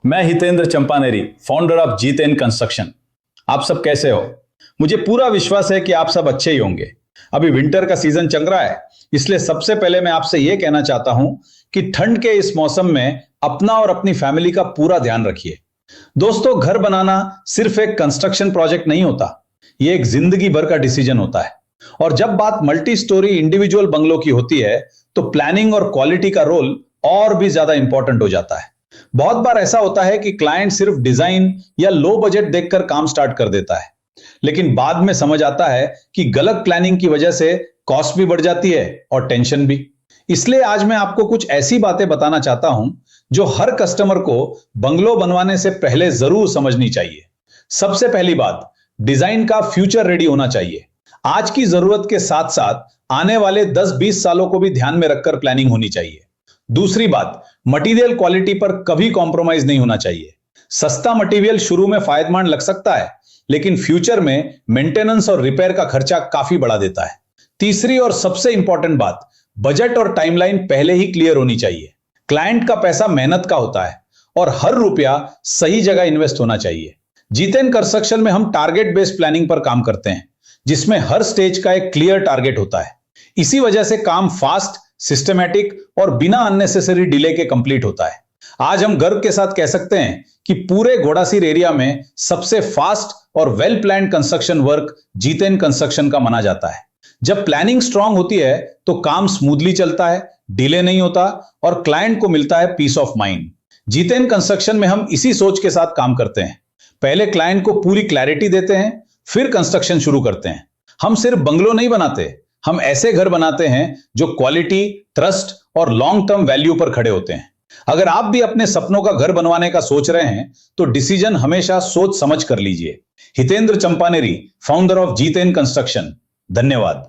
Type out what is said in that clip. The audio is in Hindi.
मैं Hitendra Champaneri, founder of Jeeten construction. आप सब कैसे हो? मुझे पूरा विश्वास है कि आप सब अच्छे ही होंगे। अभी विंटर का सीजन चल रहा है, इसलिए सबसे पहले मैं आपसे यह कहना चाहता हूं कि ठंड के इस मौसम में अपना और अपनी फैमिली का पूरा ध्यान रखिए। दोस्तों, घर बनाना सिर्फ एक कंस्ट्रक्शन प्रोजेक्ट नहीं होता, यह एक जिंदगी भर का डिसीजन होता है। और जब बात मल्टी स्टोरी इंडिविजुअल बंगलों की होती है, तो प्लानिंग और क्वालिटी का रोल और भी ज्यादा इंपॉर्टेंट हो जाता है। बहुत बार ऐसा होता है कि क्लाइंट सिर्फ डिजाइन या लो बजट देखकर काम स्टार्ट कर देता है, लेकिन बाद में समझ आता है कि गलत प्लानिंग की वजह से कॉस्ट भी बढ़ जाती है और टेंशन भी। इसलिए आज मैं आपको कुछ ऐसी बातें बताना चाहता हूं जो हर कस्टमर को बंगलो बनवाने से पहले जरूर समझनी चाहिए। सबसे पहली बात, डिजाइन का फ्यूचर रेडी होना चाहिए। आज की जरूरत के साथ साथ आने वाले 10-20 सालों को भी ध्यान में रखकर प्लानिंग होनी चाहिए। दूसरी बात, मटेरियल क्वालिटी पर कभी कॉम्प्रोमाइज नहीं होना चाहिए। सस्ता मटेरियल शुरू में फायदेमंद लग सकता है, लेकिन फ्यूचर में मेंटेनेंस और रिपेयर का खर्चा काफी बढ़ा देता है। तीसरी और सबसे इंपॉर्टेंट बात, बजट और टाइमलाइन पहले ही क्लियर होनी चाहिए। क्लाइंट का पैसा मेहनत का होता है और हर रुपया सही जगह इन्वेस्ट होना चाहिए। जीतेन कंस्ट्रक्शन में हम टारगेट बेस्ड प्लानिंग पर काम करते हैं, जिसमें हर स्टेज का एक क्लियर टारगेट होता है। इसी वजह से काम फास्ट, सिस्टमैटिक और बिना अननेसेसरी डिले के कंप्लीट होता है। आज हम गर्व के साथ कह सकते हैं कि पूरे घोड़ासीर एरिया में सबसे फास्ट और well planned construction work Jiten construction का माना जाता है। जब प्लानिंग स्ट्रांग होती है तो काम स्मूथली चलता है, डिले नहीं होता और क्लाइंट को मिलता है peace of mind. Jeeten construction में हम इसी सोच के साथ काम करते हैं। पहले क्लाइंट को पूरी क्लैरिटी देते हैं, फिर कंस्ट्रक्शन शुरू करते हैं। हम सिर्फ बंगलो नहीं बनाते, हम ऐसे घर बनाते हैं जो क्वालिटी, ट्रस्ट और लॉन्ग टर्म वैल्यू पर खड़े होते हैं। अगर आप भी अपने सपनों का घर बनवाने का सोच रहे हैं तो डिसीजन हमेशा सोच समझ कर लीजिए। Hitendra Champaneri, founder of Jeeten construction. धन्यवाद।